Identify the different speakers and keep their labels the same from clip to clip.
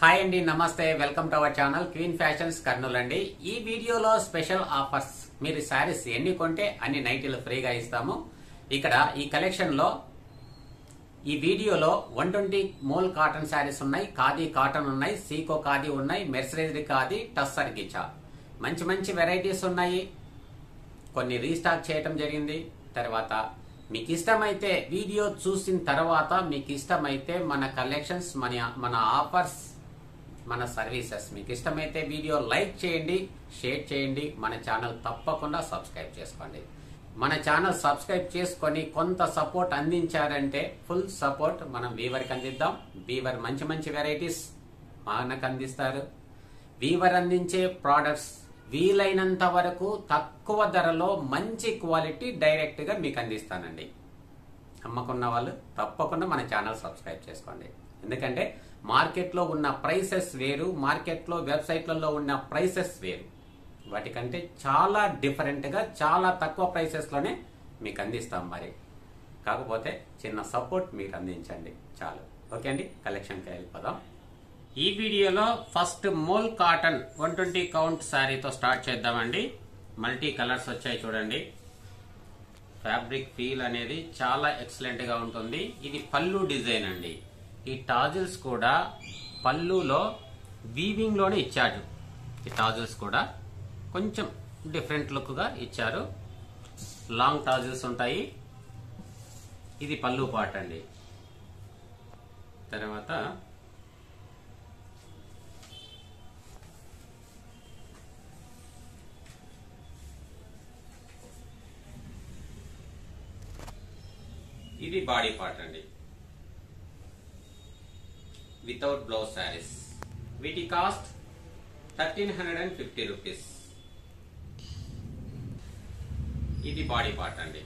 Speaker 1: Hi అండి, నమస్తే. Welcome to our channel queen fashions Kurnool అండి. ఈ వీడియోలో స్పెషల్ ఆఫర్స్. మీరు శారీస్ ఎన్ని కొంటే అన్ని నైటీలు ఫ్రీగా ఇస్తాము. ఇక్కడ ఈ కలెక్షన్ లో ఈ వీడియోలో 120 మోల్ కాటన్ శారీస్ ఉన్నాయి, ఖాదీ కాటన్ ఉన్నాయి, సీకో ఖాదీ ఉన్నాయి, మెర్సరైజ్డ్ ఖాదీ, టస్సర్ గిచా, మంచి మంచి వెరైటీస్ ఉన్నాయి. కొన్ని రీస్టాక్ చేయటం జరిగింది. తర్వాత మీకు ఇష్టమైతే వీడియో చూసిన తర్వాత మీకు ఇష్టమైతే మన కలెక్షన్స్, మన ఆఫర్స్, మన సర్వీసెస్ మీకు ఇష్టమైతే వీడియో లైక్ చేయండి, షేర్ చేయండి. మన ఛానల్ తప్పకుండా సబ్స్క్రైబ్ చేసుకోండి. మన ఛానల్ సబ్స్క్రైబ్ చేసుకొని కొంత సపోర్ట్ అందించారంటే ఫుల్ సపోర్ట్ మనం వీవర్కి అందిద్దాం. వీవర్ మంచి మంచి వెరైటీస్ మనకు అందిస్తారు. వీవర్ అందించే ప్రోడక్ట్స్ వీలైనంత వరకు తక్కువ ధరలో మంచి క్వాలిటీ డైరెక్ట్ గా మీకు అందిస్తానండి. నమ్మకున్న వాళ్ళు తప్పకుండా మన ఛానల్ సబ్స్క్రైబ్ చేసుకోండి. ఎందుకంటే మార్కెట్లో ఉన్న ప్రైసెస్ వేరు, మార్కెట్లో వెబ్సైట్లలో ఉన్న ప్రైసెస్ వేరు. వాటికంటే చాలా డిఫరెంట్ గా చాలా తక్కువ ప్రైసెస్ లోనే మీకు అందిస్తాం. మరి కాకపోతే చిన్న సపోర్ట్ మీకు అందించండి చాలు. ఓకే అండి, కలెక్షన్కి వెళ్ళిపోదాం. ఈ వీడియోలో ఫస్ట్ మోల్ కాటన్ 120 కౌంట్ శారీతో స్టార్ట్ చేద్దామండి. మల్టీ కలర్స్ వచ్చాయి చూడండి. ఫ్యాబ్రిక్ ఫీల్ అనేది చాలా ఎక్సలెంట్ గా ఉంటుంది. ఇది పళ్ళు డిజైన్ అండి. ఈ టాజిల్స్ కూడా పళ్ళులో వీవింగ్ లోనే ఇచ్చారు. ఈ టాజిల్స్ కూడా కొంచెం డిఫరెంట్ లుక్ గా ఇచ్చారు. లాంగ్ టాజిల్స్ ఉంటాయి. ఇది పళ్ళు పార్ట్ అండి. తర్వాత ఇది బాడీ పార్ట్ అండి. Without blouse saris. వీటి కాస్ట్ 1350 రూపీస్. ఇది బాడీ పార్ట్ అండి.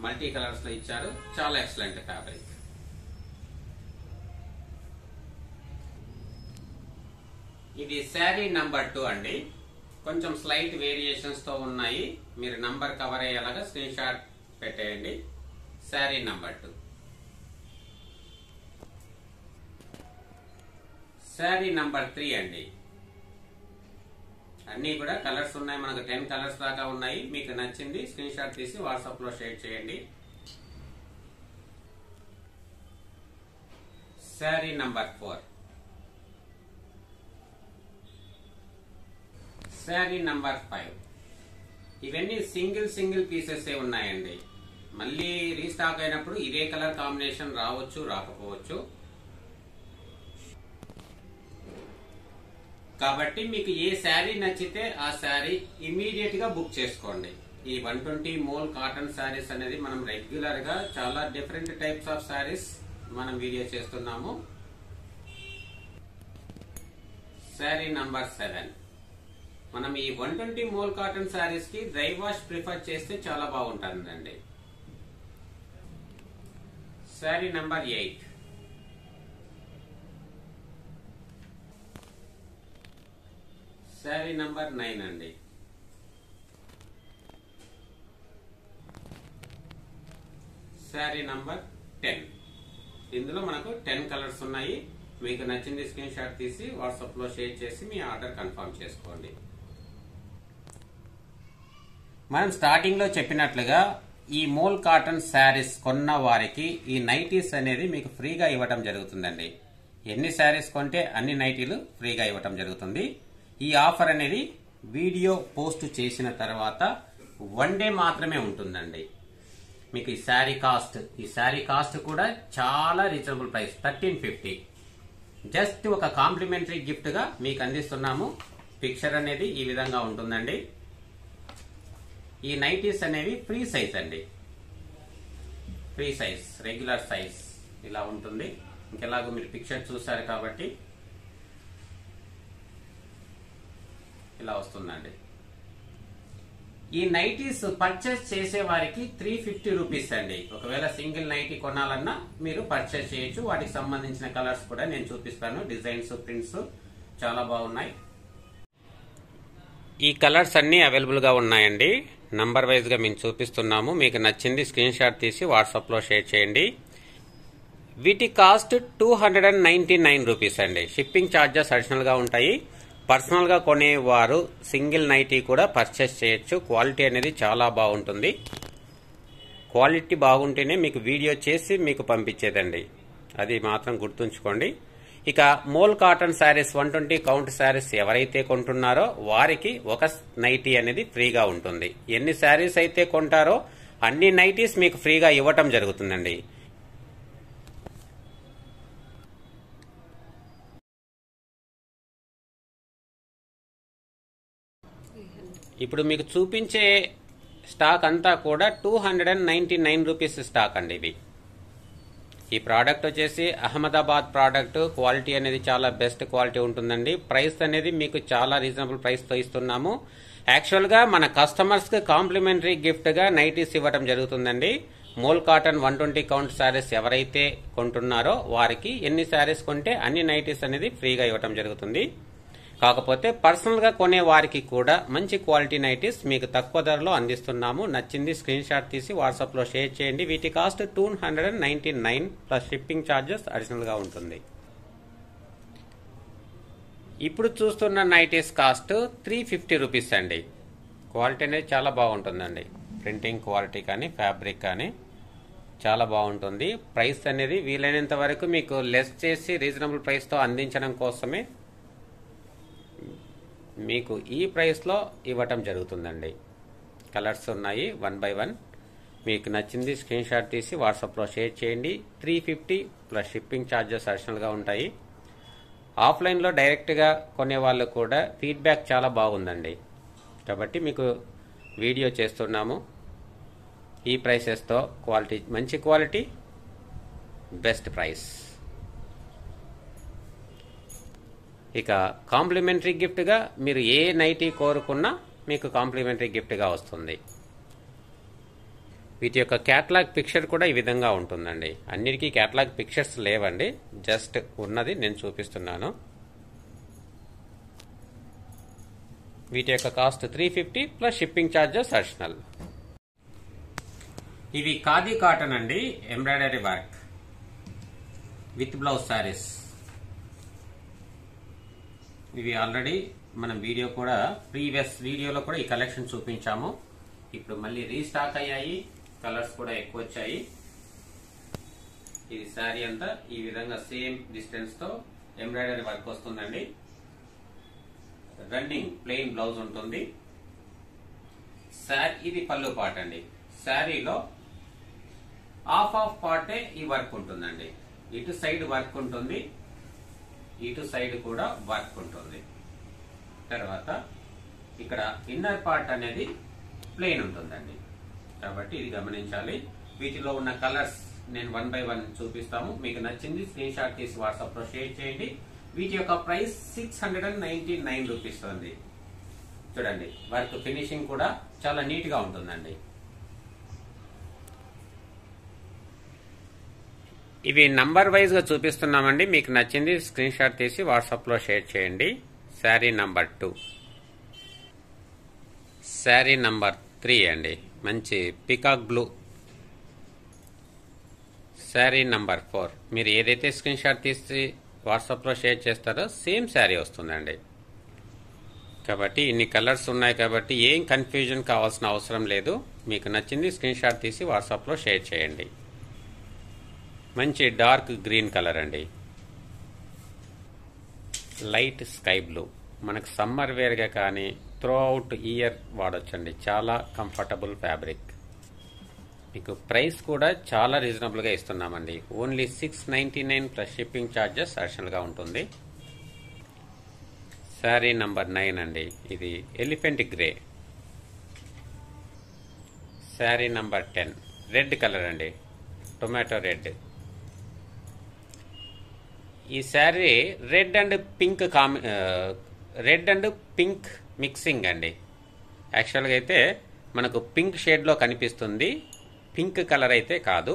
Speaker 1: మల్టీ కలర్స్ లో ఇచ్చారు. చాలా ఎక్సలెంట్ ఫ్యాబ్రిక్. ఇది శారీ నంబర్ 2 అండి. కొంచెం స్లైట్ వేరియేషన్స్ తో ఉన్నాయి. మీరు నంబర్ కవర్ అయ్యేలాగా స్క్రీన్ షాట్ పెట్టేయండి. శారీ నంబర్ 2. శారీ నంబర్ 3 అండి. అన్ని కూడా కలర్స్ ఉన్నాయి. మనకు 10 కలర్స్ దాకా ఉన్నాయి. మీకు నచ్చింది స్క్రీన్ షాట్ తీసి వాట్సాప్ లో షేర్ చేయండి. శారీ నంబర్ 4. శారీ నంబర్ 5. ఇవన్నీ సింగిల్ పీసెస్ ఉన్నాయండి. మళ్ళీ రీస్టాక్ అయినప్పుడు ఇదే కలర్ కాంబినేషన్ రావచ్చు, రాకపోవచ్చు. కాబట్టి మీకు ఏ శారీ నచ్చితే ఆ శారీ ఇమీడియట్ గా బుక్ చేసుకోండి. ఈ 120 మోల్ కాటన్ శారీస్ అనేది మనం రెగ్యులర్ గా చాలా డిఫరెంట్ టైప్స్ ఆఫ్ శారీస్ మనం వీడియో చేస్తున్నాము. శారీ నంబర్ 7. మనం ఈ 120 మోల్ కాటన్ శారీస్ కి డ్రై వాష్ ప్రిఫర్ చేస్తే చాలా బాగుంటుందండి. శారీ నంబర్ 8. శారీ నంబర్ 9 అండి. శారీ నంబర్ 10. ఇందులో మనకు 10 కలర్స్ ఉన్నాయి. మీకు నచ్చింది స్క్రీన్ షాట్ తీసి వాట్సాప్ లో షేర్ చేసి మీ ఆర్డర్ కన్ఫర్మ్ చేసుకోండి. మనం స్టార్టింగ్ లో చెప్పినట్లుగా ఈ మోల్ కాటన్ శారీస్ కొన్న వారికి ఈ నైటీస్ అనేది మీకు ఫ్రీగా ఇవ్వటం జరుగుతుందండి. ఎన్ని శారీస్ కొంటే అన్ని నైటీలు ఫ్రీగా ఇవ్వటం జరుగుతుంది. ఈ ఆఫర్ అనేది వీడియో పోస్ట్ చేసిన తర్వాత 1 డే మాత్రమే ఉంటుందండి. మీకు ఈ శారీ కాస్ట్ కూడా చాలా రీజనబుల్ ప్రైస్, 1350. జస్ట్ ఒక కాంప్లిమెంటరీ గిఫ్ట్ గా మీకు అందిస్తున్నాము. పిక్చర్ అనేది ఈ విధంగా ఉంటుందండి. ఈ నైటీస్ అనేవి ఫ్రీ సైజ్ అండి. ఫ్రీ సైజ్, రెగ్యులర్ సైజ్ ఇలా ఉంటుంది. ఇంకెలాగో మీరు పిక్చర్ చూసారు కాబట్టి ఇలా వస్తుందండి. ఈ నైటీస్ పర్చేస్ చేసే వారికి 350 రూపీస్ అండి. ఒకవేళ సింగిల్ నైటీ కొనాలన్నా మీరు పర్చేస్ చేయొచ్చు. వాటికి సంబంధించిన కలర్స్ కూడా నేను చూపిస్తాను. డిజైన్స్, ప్రింట్స్ చాలా బాగున్నాయి. ఈ కలర్స్ అన్ని అవైలబుల్ గా ఉన్నాయండి. నంబర్ వైజ్ గా మేము చూపిస్తున్నాము. మీకు నచ్చింది స్క్రీన్ షాట్ తీసి వాట్సాప్ లో షేర్ చేయండి. వీటి కాస్ట్ 299 రూపీస్ అండి. షిప్పింగ్ ఛార్జెస్ అడిషనల్ గా ఉంటాయి. పర్సనల్ గా కొనేవారు సింగిల్ నైటీ కూడా పర్చేస్ చేయొచ్చు. క్వాలిటీ అనేది చాలా బాగుంటుంది. క్వాలిటీ బాగుంటేనే మీకు వీడియో చేసి మీకు పంపించేదండి, అది మాత్రం గుర్తుంచుకోండి. ఇక mole cotton saris 120 count saris ఎవరైతే కొంటున్నారో వారికి ఒక నైటీ అనేది ఫ్రీగా ఉంటుంది. ఎన్ని శారీస్ అయితే కొంటారో అన్ని నైటీస్ మీకు ఫ్రీగా ఇవ్వటం జరుగుతుందండి. ఇప్పుడు మీకు చూపించే స్టాక్ అంతా కూడా 299 రూపీస్ స్టాక్ అండి. ఇవి ఈ ప్రోడక్ట్ వచ్చేసి అహ్మదాబాద్ ప్రోడక్ట్. క్వాలిటీ అనేది చాలా బెస్ట్ క్వాలిటీ ఉంటుందండి. ప్రైస్ అనేది మీకు చాలా రీజనబుల్ ప్రైస్ తో ఇస్తున్నాము. యాక్చువల్ గా మన కస్టమర్స్ కి కాంప్లిమెంటరీ గిఫ్ట్ గా నైటీస్ ఇవ్వడం జరుగుతుందండి. మోల్ కాటన్ 120 కౌంట్ శారీస్ ఎవరైతే కొంటున్నారో వారికి ఎన్ని శారీస్ కొంటే అన్ని నైటీస్ అనేది ఫ్రీగా ఇవ్వడం జరుగుతుంది. కాకపోతే పర్సనల్ గా కొనే వారికి కూడా మంచి క్వాలిటీ నైటీస్ మీకు తక్కువ ధరలో అందిస్తున్నాము. నచ్చింది స్క్రీన్ షాట్ తీసి వాట్సాప్ లో షేర్ చేయండి. వీటి cost 299 plus shipping charges additional గా ఉంటుంది. ఇప్పుడు చూస్తున్న నైటీస్ కాస్ట్ 350 రూపీస్ అండి. క్వాలిటీ అనేది చాలా బాగుంటుందండి. ప్రింటింగ్ క్వాలిటీ కానీ ఫ్యాబ్రిక్ కానీ చాలా బాగుంటుంది. ప్రైస్ అనేది వీలైనంత వరకు మీకు లెస్ చేసి రీజనబుల్ ప్రైస్ తో అందించడం కోసమే మీకు ఈ ప్రైస్ లో ఇవ్వటం జరుగుతుందండి. కలర్స్ ఉన్నాయి 1 by 1. మీకు నచ్చింది స్క్రీన్ షాట్ తీసి వాట్సాప్ లో షేర్ చేయండి. 350 ప్లస్ షిప్పింగ్ ఛార్జెస్ అడిషనల్ గా ఉంటాయి. ఆఫ్లైన్ లో డైరెక్ట్ గా కొనే వాళ్ళు కూడా ఫీడ్బ్యాక్ చాలా బాగుందండి. కాబట్టి మీకు వీడియో చేస్తున్నాము. ఈ ప్రైసెస్ తో క్వాలిటీ, మంచి క్వాలిటీ, బెస్ట్ ప్రైస్. ఇక కాంప్లిమెంటరీ గిఫ్ట్ గా మీరు ఏ నైటీ కోరుకున్నా మీకు కాంప్లిమెంటరీ గిఫ్ట్ గా వస్తుంది. వీటి యొక్క క్యాటలాగ్ పిక్చర్ కూడా ఈ విధంగా ఉంటుందండి. అన్నిటికీ క్యాటలాగ్ పిక్చర్స్ లేవండి, జస్ట్ ఉన్నది నేను చూపిస్తున్నాను. వీటి యొక్క cost 350 plus shipping charges additional. ఇవి ఖాదీ కాటన్ అండి, embroidery work with blouse saris. ఇవి ఆల్రెడీ మనం వీడియో కూడా ప్రీవియస్ వీడియోలో కూడా ఈ కలెక్షన్ చూపించాము. ఇప్పుడు మళ్ళీ రీస్టాక్ అయ్యాయి, కలర్స్ కూడా ఎక్కువ వచ్చాయి. ఇది శారీ అంతా ఈ విధంగా సేమ్ డిస్టెన్స్ తో ఎంబ్రాయిడరీ వర్క్ వస్తుందండి. రన్నింగ్ ప్లెయిన్ బ్లౌజ్ ఉంటుంది. ఇది పళ్ళు పార్ట్ అండి. శారీలో హాఫ్ పార్టే ఈ వర్క్ ఉంటుందండి. ఇటు సైడ్ వర్క్ ఉంటుంది, ఇటు సైడ్ కూడా వర్క్ ఉంటుంది. తర్వాత ఇక్కడ ఇన్నర్ పార్ట్ అనేది ప్లెయిన్ ఉంటుందండి. కాబట్టి ఇది గమనించాలి. వీటిలో ఉన్న కలర్స్ నేను 1 by 1 చూపిస్తాము. మీకు నచ్చింది స్క్రీన్ షాట్ తీసి వాట్సాప్ లో షేర్ చేయండి. వీటి యొక్క ప్రైస్ 699 రూపీస్ ఉంది. చూడండి, వర్క్ ఫినిషింగ్ కూడా చాలా నీట్ గా ఉంటుందండి. ఇవి నంబర్ వైజ్ గా చూపిస్తున్నామండి. మీకు నచ్చింది స్క్రీన్ షాట్ తీసి వాట్సాప్ లో షేర్ చేయండి. శారీ నంబర్ 2, శారీ నంబర్ 3 అండి, మంచి పికాక్ బ్లూ. శారీ నంబర్ 4. మీరు ఏదైతే స్క్రీన్ షాట్ తీసి వాట్సాప్ లో షేర్ చేస్తారో సేమ్ శారీ వస్తుందండి. కాబట్టి ఇన్ని కలర్స్ ఉన్నాయి కాబట్టి ఏం కన్ఫ్యూజన్ కావాల్సిన అవసరం లేదు. మీకు నచ్చింది స్క్రీన్ షాట్ తీసి వాట్సాప్ లో షేర్ చేయండి. మంచి డార్క్ గ్రీన్ కలర్ అండి, లైట్ స్కై బ్లూ. మనకు సమ్మర్ వేర్ గా కానీ త్రూ అవుట్ ఇయర్ వాడొచ్చండి. చాలా కంఫర్టబుల్ ఫ్యాబ్రిక్. మీకు ప్రైస్ కూడా చాలా రీజనబుల్ గా ఇస్తున్నామండి. Only 699 plus shipping charges additional గా ఉంటుంది. శారీ నంబర్ 9 అండి, ఇది elephant grey. Sari number 10 red colour అండి, టొమాటో రెడ్. ఈ sari red and pink mixing అండి. యాక్చువల్గా అయితే మనకు పింక్ షేడ్ లో కనిపిస్తుంది, పింక్ కలర్ అయితే కాదు.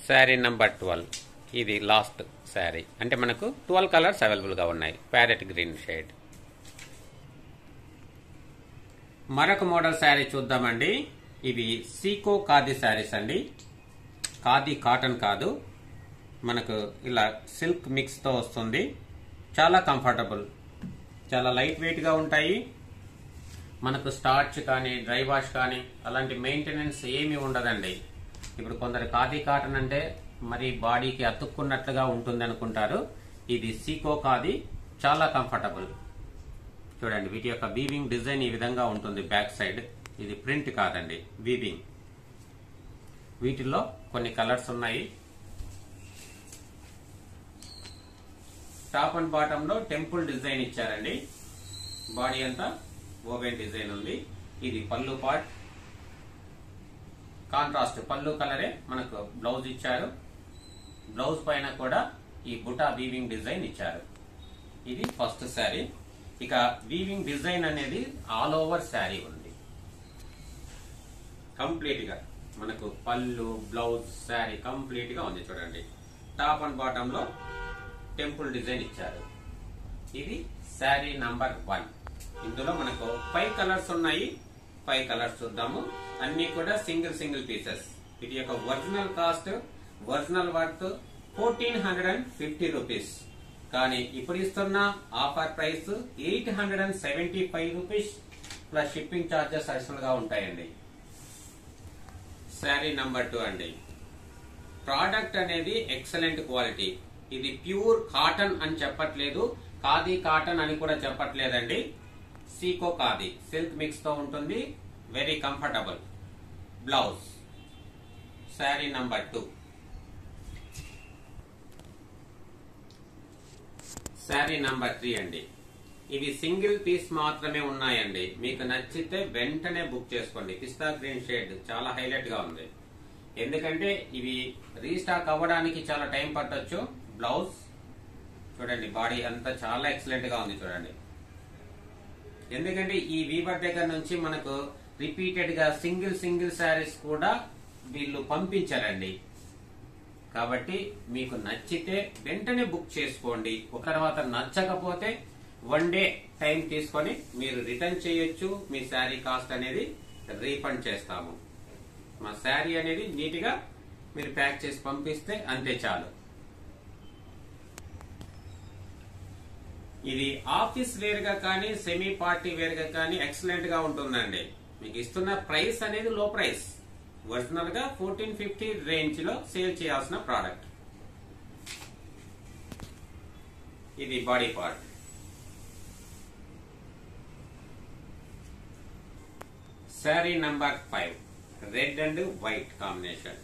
Speaker 1: శారీ నంబర్ 12, ఇది లాస్ట్ శారీ. అంటే మనకు 12 కలర్స్ అవైలబుల్ గా ఉన్నాయి. Parrot green shade. మరొక మోడల్ శారీ చూద్దామండి. ఇవి సీకో ఖాదీ శారీస్ అండి. ఖాదీ కాటన్ కాదు, మనకు ఇలా సిల్క్ మిక్స్ తో వస్తుంది. చాలా కంఫర్టబుల్, చాలా లైట్ వెయిట్ గా ఉంటాయి. మనకు స్టార్చ్ కానీ డ్రై వాష్ కానీ అలాంటి మెయింటెనెన్స్ ఏమీ ఉండదండి. ఇప్పుడు కొందరు ఖాదీ కాటన్ అంటే మరి బాడీకి అతుక్కున్నట్లుగా ఉంటుంది అనుకుంటారు. ఇది సీకో ఖాదీ, చాలా కంఫర్టబుల్. చూడండి, వీటి యొక్క వీవింగ్ డిజైన్ ఈ విధంగా ఉంటుంది. బ్యాక్ సైడ్ ఇది ప్రింట్ కాదండి, వీవింగ్. వీటిల్లో కొన్ని కలర్స్ ఉన్నాయి. టాప్ అండ్ బాటమ్ లో టెంపుల్ డిజైన్ ఇచ్చారండి. బాడీ అంతా ఓవెన్ డిజైన్ ఉంది. ఇది పళ్ళు పార్ట్, కాంట్రాస్ట్ పళ్ళు కలరే మనకు బ్లౌజ్ ఇచ్చారు. బ్లౌజ్ పైన కూడా ఈ బుటా వీవింగ్ డిజైన్ ఇచ్చారు. ఇది ఫస్ట్ శారీ. ఇక వీవింగ్ డిజైన్ అనేది ఆల్ ఓవర్ శారీ ఉంది. కంప్లీట్ గా మనకు పళ్ళు, బ్లౌజ్, శారీ కంప్లీట్ గా ఉంది. చూడండి, టాప్ అండ్ బాటమ్ లో టెంపుల్ డిజైన్ ఇచ్చారు. ఇది శారీ నంబర్ 1. ఇందులో మనకు 5 కలర్స్ ఉన్నాయి. 5 కలర్స్ చూద్దాము. అన్ని కూడా సింగిల్ పీసెస్. వీటి యొక్క original cost, original worth 1450 rupees. కానీ ఇప్పుడు ఇస్తున్న offer price 875 rupees plus shipping charges additional గా ఉంటాయండి. శారీ నంబర్ 2 అండి. ప్రోడక్ట్ అనేది ఎక్సలెంట్ క్వాలిటీ. ఇది ప్యూర్ కాటన్ అని చెప్పట్లేదు, ఖాదీ కాటన్ అని కూడా చెప్పట్లేదండి. సీకో ఖాదీ సిల్క్ మిక్స్ తో ఉంటుంది. Very comfortable. Blouse. Sari number 2. Sari number 3 అండి. ఇవి సింగిల్ పీస్ మాత్రమే ఉన్నాయండి. మీకు నచ్చితే వెంటనే బుక్ చేసుకోండి. పిస్తా గ్రీన్ షేడ్ చాలా హైలైట్ గా ఉంది. ఎందుకంటే ఇవి రీస్టాక్ అవ్వడానికి చాలా టైం పట్టొచ్చు. బ్లౌజ్ చూడండి, బాడీ అంతా చాలా ఎక్సలెంట్ గా ఉంది. చూడండి, ఎందుకంటే ఈ వీవర్ దగ్గర నుంచి మనకు రిపీటెడ్ గా సింగిల్ శారీస్ కూడా వీళ్ళు పంపించారండి. కాబట్టి మీకు నచ్చితే వెంటనే బుక్ చేసుకోండి. ఒక తర్వాత నచ్చకపోతే 1 డే టైం తీసుకొని మీరు రిటర్న్ చేయొచ్చు. మీ శారీ కాస్ట్ అనేది రీఫండ్ చేస్తాము. మా శారీ అనేది నీట్ గా మీరు ప్యాక్ చేసి పంపిస్తే అంతే చాలు. ఇది ఆఫీస్ వేర్ గా కానీ సెమీ పార్టీ వేర్ గా కానీ ఎక్సలెంట్ గా ఉంటుందండి. మీకు ఇస్తున్న ప్రైస్ అనేది లో ప్రైస్. ఒరిజినల్ గా 1450 రేంజ్ లో సేల్ చేయాల్సిన ప్రోడక్ట్. ఇది body part. Sari number 5. Red and white combination.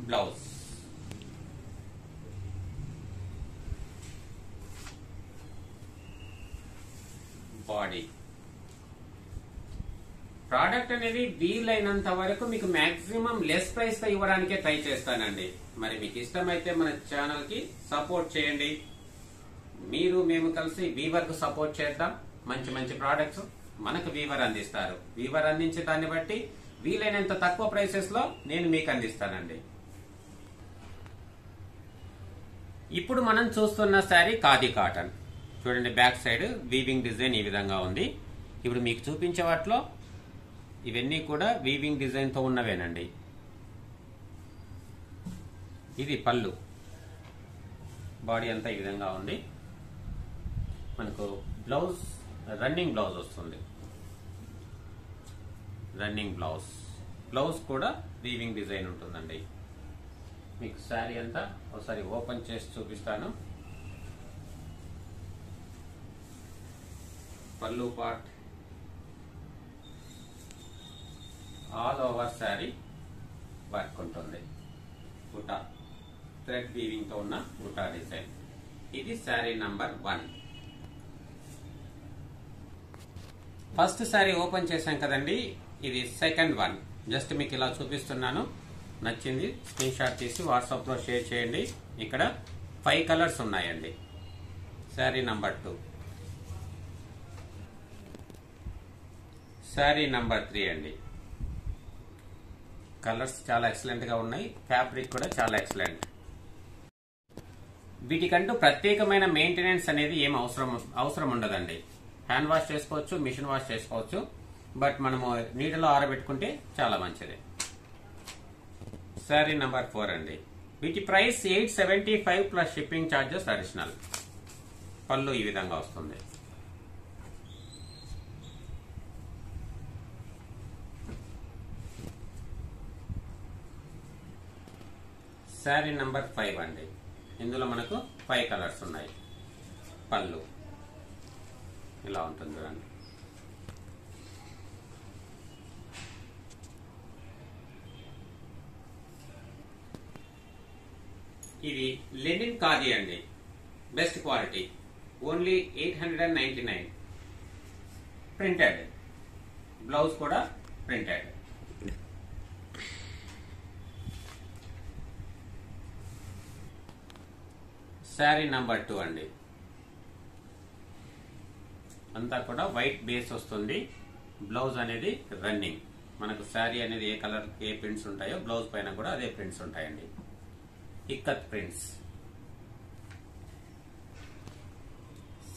Speaker 1: Blouse. Body. Product అనేది వీలైనంత వరకు మీకు మాక్సిమం లెస్ ప్రైస్ తో ఇవ్వడానికే ట్రై చేస్తానండి. మరి మీకు ఇష్టమైతే మన ఛానల్ కి సపోర్ట్ చేయండి. మేము కలిసి వీవర్ కు సపోర్ట్ చేద్దాం. మంచి ప్రోడక్ట్స్ మనకు వీవర్ అందిస్తారు. వీవర్ అందించే దాన్ని బట్టి వీలైనంత తక్కువ ప్రైసెస్ లో నేను మీకు అందిస్తానండి. ఇప్పుడు మనం చూస్తున్న శారీ ఖాదీ కాటన్. చూడండి, బ్యాక్ సైడ్ వీవింగ్ డిజైన్ ఈ విధంగా ఉంది. ఇప్పుడు మీకు చూపించే వాటిలో ఇవన్నీ కూడా వీవింగ్ డిజైన్ తో ఉన్నవేనండి. ఇది పళ్ళు. బాడీ అంతా ఈ విధంగా ఉంది. మనకు బ్లౌజ్ రన్నింగ్ బ్లౌజ్ వస్తుంది. రన్నింగ్ బ్లౌజ్ కూడా వీవింగ్ డిజైన్ ఉంటుందండి. మీకు శారీ అంతా ఒకసారి ఓపెన్ చేసి చూపిస్తాను. పళ్ళు part all over sari work ఉంటుంది. బుటా థ్రెడ్ వీవింగ్ తో ఉన్న బుటా డిజైన్. ఇది sari number 1. First sari open చేశాం కదండి, ఇది సెకండ్ 1. జస్ట్ మీకు ఇలా చూపిస్తున్నాను. నచ్చింది స్క్రీన్ షాట్ తీసి వాట్సాప్ లో షేర్ చేయండి. ఇక్కడ 5 కలర్స్ ఉన్నాయండి. శారీ నంబర్ 2. శారీ నంబర్ 3 అండి. కలర్స్ చాలా ఎక్సలెంట్ గా ఉన్నాయి. ఫ్యాబ్రిక్ కూడా చాలా ఎక్సలెంట్. వీటికంటూ ప్రత్యేకమైన మెయింటెనెన్స్ అనేది ఏం అవసరం ఉండదండి. హ్యాండ్ వాష్ చేసుకోవచ్చు, మిషన్ వాష్ చేసుకోవచ్చు. బట్ మనము నీడలో ఆరబెట్టుకుంటే చాలా మంచిది. శారీ నంబర్ 4 అండి. వీటి price 875 plus shipping charges additional. పళ్ళు ఈ విధంగా వస్తుంది. శారీ నంబర్ 5 అండి. ఇందులో మనకు 5 కలర్స్ ఉన్నాయి. పళ్ళు ఇలా ఉంటుంది చూడండి. ఇది లెనిన్ ఖాదీ అండి, best quality, only 899. Printed, blouse కూడా ప్రింటెడ్. శారీ నంబర్ 2 అండి. అంతా కూడా వైట్ బేస్ వస్తుంది. బ్లౌజ్ అనేది రన్నింగ్. మనకు శారీ అనేది ఏ కలర్ ఏ ప్రింట్స్ ఉంటాయో బ్లౌజ్ పైన కూడా అదే ప్రింట్స్ ఉంటాయండి. ఇక్కత్ ప్రింట్స్.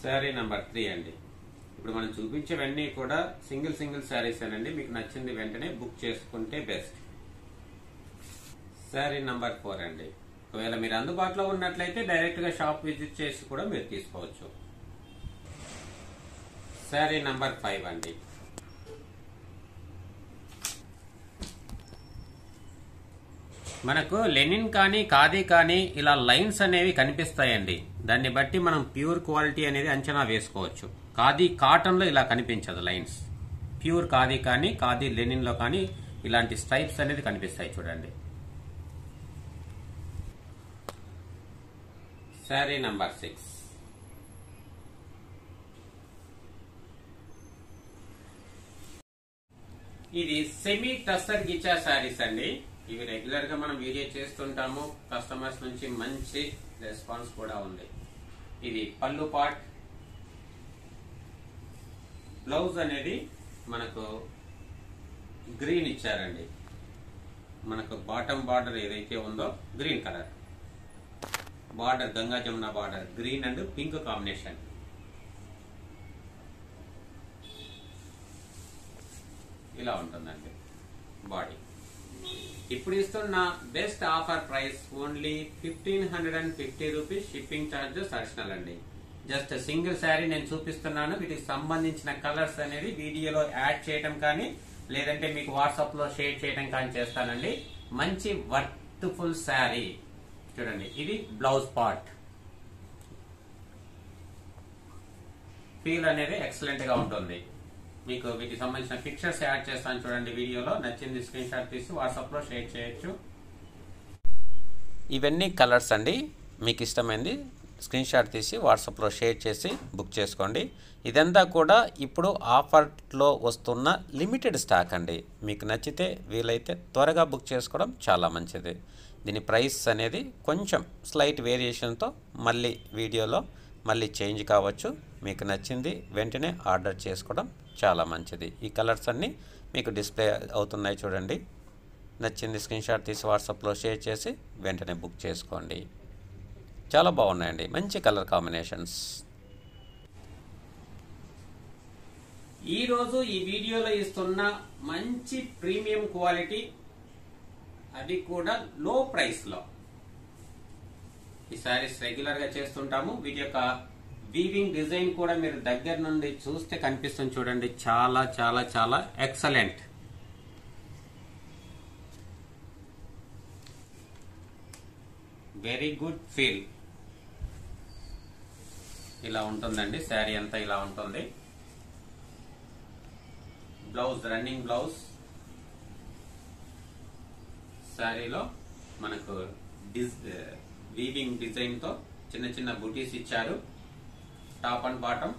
Speaker 1: శారీ నంబర్ 3 అండి. ఇప్పుడు మనం చూపించేవన్నీ కూడా సింగిల్ శారీస్ అండి. మీకు నచ్చింది వెంటనే బుక్ చేసుకుంటే బెస్ట్. శారీ నంబర్ 4 అండి. ఒకవేళ మీరు అందుబాటులో ఉన్నట్లయితే డైరెక్ట్ గా షాప్ విజిట్ చేసి కూడా మీరు తీసుకోవచ్చు. శారీ నంబర్ 5 అండి. మనకు లెనిన్ కానీ ఖాదీ కానీ ఇలా లైన్స్ అనేవి కనిపిస్తాయండి. దాన్ని బట్టి మనం ప్యూర్ క్వాలిటీ అనేది అంచనా వేసుకోవచ్చు. ఖాదీ కాటన్ లో ఇలా కనిపించదు లైన్స్. ప్యూర్ ఖాదీ కానీ ఖాదీ లెనిన్ లో కానీ ఇలాంటి స్ట్రైప్స్ అనేది కనిపిస్తాయి చూడండి. శారీ నంబర్ 6. ఇది సెమీ టస్సర్ గిచ్చా శారీస్ అండి. ఇవి రెగ్యులర్ గా మనం వీడియో చేస్తుంటాము. కస్టమర్స్ నుంచి మంచి రెస్పాన్స్ కూడా ఉంది. ఇది పళ్ళు పార్ట్. బ్లౌజ్ అనేది మనకు గ్రీన్ ఇచ్చారండి. మనకు బాటమ్ బార్డర్ ఏదైతే ఉందో green colour border, Ganga Jamuna border, green and pink combination. ఇలా ఉంటుందండి బాడీ. ఇప్పుడు ఇస్తున్న best offer price only 1550 rupees. Shipping charges additional అండి. జస్ట్ సింగిల్ శారీ నేను చూపిస్తున్నాను. వీటికి సంబంధించిన కలర్స్ అనేది వీడియోలో యాడ్ చేయడం కానీ లేదంటే మీకు వాట్సాప్ లో షేర్ చేయడం కానీ చేస్తానండి. మంచి వర్త్ఫుల్ శారీ చూడండి. ఇది బ్లౌజ్ పార్ట్. ఫీల్ అనేది ఎక్సలెంట్ గా ఉంటుంది. మీకు వీటికి సంబంధించిన పిక్చర్స్ యాడ్ చేస్తాను చూడండి వీడియోలో. నచ్చింది స్క్రీన్ షాట్ తీసి వాట్సాప్ లో షేర్ చేయొచ్చు. ఇవన్నీ కలర్స్ అండి. మీకు ఇష్టమైంది స్క్రీన్ షాట్ తీసి వాట్సాప్ లో షేర్ చేసి బుక్ చేసుకోండి. ఇదంతా కూడా ఇప్పుడు ఆఫర్లో వస్తున్న లిమిటెడ్ స్టాక్ అండి. మీకు నచ్చితే వీలైతే త్వరగా బుక్ చేసుకోవడం చాలా మంచిది. దీని ప్రైస్ అనేది కొంచెం స్లైట్ వేరియేషన్తో మళ్ళీ వీడియోలో మళ్ళీ చేంజ్ కావచ్చు. మీకు నచ్చింది వెంటనే ఆర్డర్ చేసుకోవడం చాలా మంచిది. ఈ కలర్స్ అన్నీ మీకు డిస్ప్లే అవుతున్నాయి చూడండి. నచ్చింది స్క్రీన్ షాట్ తీసి వాట్సాప్లో షేర్ చేసి వెంటనే బుక్ చేసుకోండి. చాలా బాగున్నాయండి, మంచి కలర్ కాంబినేషన్స్. ఈరోజు ఈ వీడియోలో ఇస్తున్న మంచి ప్రీమియం క్వాలిటీ, అది కూడా లో ప్రైస్ లో. ఈ సారీస్ రెగ్యులర్ గా చేస్తుంటాము. వీటి యొక్క వీవింగ్ డిజైన్ కూడా మీరు దగ్గర నుండి చూస్తే కనిపిస్తుంది చూడండి. చాలా చాలా చాలా ఎక్సలెంట్. Very good feel. ఇలా ఉంటుందండి శారీ అంతా, ఇలా ఉంటుంది. Blouse running blouse. శారీలో మనకు వీవింగ్ డిజైన్ తో చిన్న చిన్న బూటీస్ ఇచ్చారు. టాప్ అండ్ బాటమ్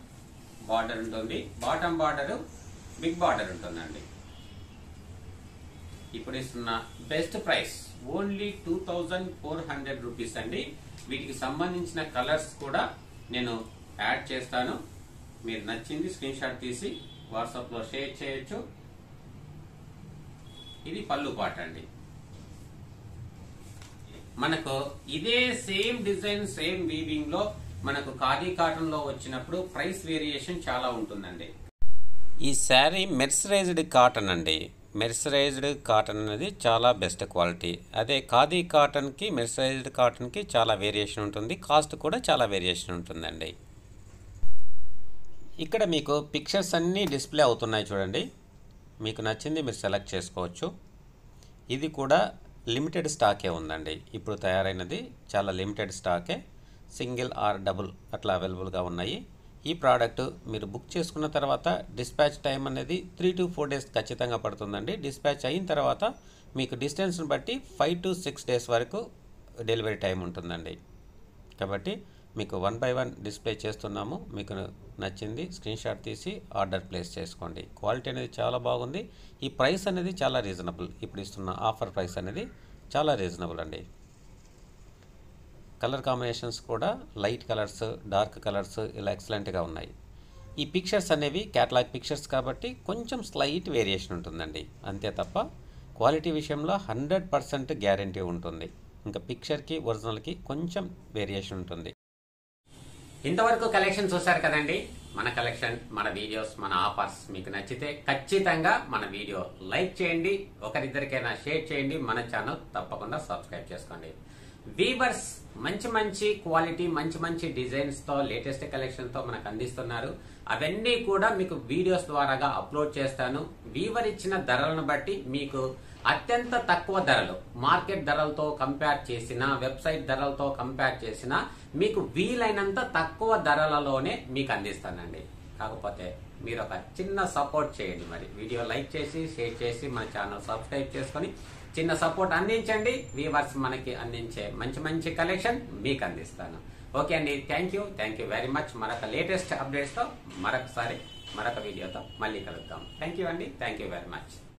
Speaker 1: బార్డర్ ఉంటుంది. బాటమ్ బార్డర్ బిగ్ బార్డర్ ఉంటుందండి. ఇప్పుడు ఇస్తున్న బెస్ట్ ప్రైస్ ఓన్లీ 2400 రూపీస్ అండి. వీటికి సంబంధించిన కలర్స్ కూడా నేను యాడ్ చేస్తాను. మీరు నచ్చింది స్క్రీన్ షాట్ తీసి వాట్సాప్ లో షేర్ చేయొచ్చు. ఇది పళ్ళు పాట అండి. మనకు ఇదే సేమ్ డిజైన్ సేమ్ వీవింగ్ లో మనకు ఖాదీ కాటన్ లో వచ్చినప్పుడు ప్రైస్ వేరియేషన్ చాలా ఉంటుందండి. ఈ శారీ మెర్సరైజ్డ్ కాటన్ అండి. మెర్సరైజ్డ్ కాటన్ అనేది చాలా బెస్ట్ క్వాలిటీ. అదే ఖాదీ కాటన్కి మెర్సరైజ్డ్ కాటన్కి చాలా వేరియేషన్ ఉంటుంది. కాస్ట్ కూడా చాలా వేరియేషన్ ఉంటుందండి. ఇక్కడ మీకు పిక్చర్స్ అన్నీ డిస్ప్లే అవుతున్నాయి చూడండి. మీకు నచ్చింది మీరు సెలెక్ట్ చేసుకోవచ్చు. ఇది కూడా లిమిటెడ్ స్టాకే ఉందండి. ఇప్పుడు తయారైనది చాలా లిమిటెడ్ స్టాకే, సింగిల్ ఆర్ డబుల్ అట్లా అవైలబుల్గా ఉన్నాయి. ఈ ప్రోడక్ట్ మీరు బుక్ చేసుకున్న తర్వాత డిస్పాచ్ టైం అనేది 3 to 4 days ఖచ్చితంగా పడుతుందండి. డిస్పాచ్ అయిన తర్వాత మీకు డిస్టెన్స్ని బట్టి 5 to 6 days వరకు డెలివరీ టైం ఉంటుందండి. కాబట్టి మీకు 1 by 1 డిస్ప్లే చేస్తున్నాము. మీకు నచ్చింది స్క్రీన్ షాట్ తీసి ఆర్డర్ ప్లేస్ చేసుకోండి. క్వాలిటీ అనేది చాలా బాగుంది. ఈ ప్రైస్ అనేది చాలా రీజనబుల్. ఇప్పుడు ఇస్తున్న ఆఫర్ ప్రైస్ అనేది చాలా రీజనబుల్ అండి. కలర్ కాంబినేషన్స్ కూడా లైట్ కలర్స్, డార్క్ కలర్స్ ఇలా ఎక్సలెంట్గా ఉన్నాయి. ఈ పిక్చర్స్ అనేవి క్యాటలాగ్ పిక్చర్స్ కాబట్టి కొంచెం స్లైట్ వేరియేషన్ ఉంటుందండి. అంతే తప్ప క్వాలిటీ విషయంలో 100% గ్యారంటీ ఉంటుంది. ఇంకా పిక్చర్కి ఒరిజినల్కి కొంచెం వేరియేషన్ ఉంటుంది. ఇంతవరకు కలెక్షన్ చూశారు కదండి. మన కలెక్షన్, మన వీడియోస్, మన ఆఫర్స్ మీకు నచ్చితే ఖచ్చితంగా మన వీడియో లైక్ చేయండి, ఒకరిద్దరికైనా షేర్ చేయండి, మన ఛానల్ తప్పకుండా సబ్స్క్రైబ్ చేసుకోండి. వీవర్స్ మంచి మంచి క్వాలిటీ, మంచి మంచి డిజైన్స్ తో, లేటెస్ట్ కలెక్షన్ తో మనకు అందిస్తున్నారు. అవన్నీ కూడా మీకు వీడియోస్ ద్వారాగా అప్లోడ్ చేస్తాను. వీవర్ ఇచ్చిన ధరలను బట్టి మీకు అత్యంత తక్కువ ధరలు, మార్కెట్ ధరలతో కంపేర్ చేసిన, వెబ్సైట్ ధరలతో కంపేర్ చేసిన మీకు వీలైనంత తక్కువ ధరలలోనే మీకు అందిస్తానండి. కాకపోతే మీరు ఒక చిన్న సపోర్ట్ చేయండి. మరి వీడియో లైక్ చేసి, షేర్ చేసి, మన ఛానల్ సబ్స్క్రైబ్ చేసుకుని చిన్న సపోర్ట్ అందించండి. వీవర్స్ మనకి అందించే మంచి మంచి కలెక్షన్ మీకు అందిస్తాను. ఓకే అండి, థ్యాంక్ యూ వెరీ మచ్. మరొక లేటెస్ట్ అప్డేట్స్ తో మరొక వీడియోతో మళ్ళీ కలుద్దాం. థ్యాంక్ యూ అండి, థ్యాంక్ యూ వెరీ మచ్.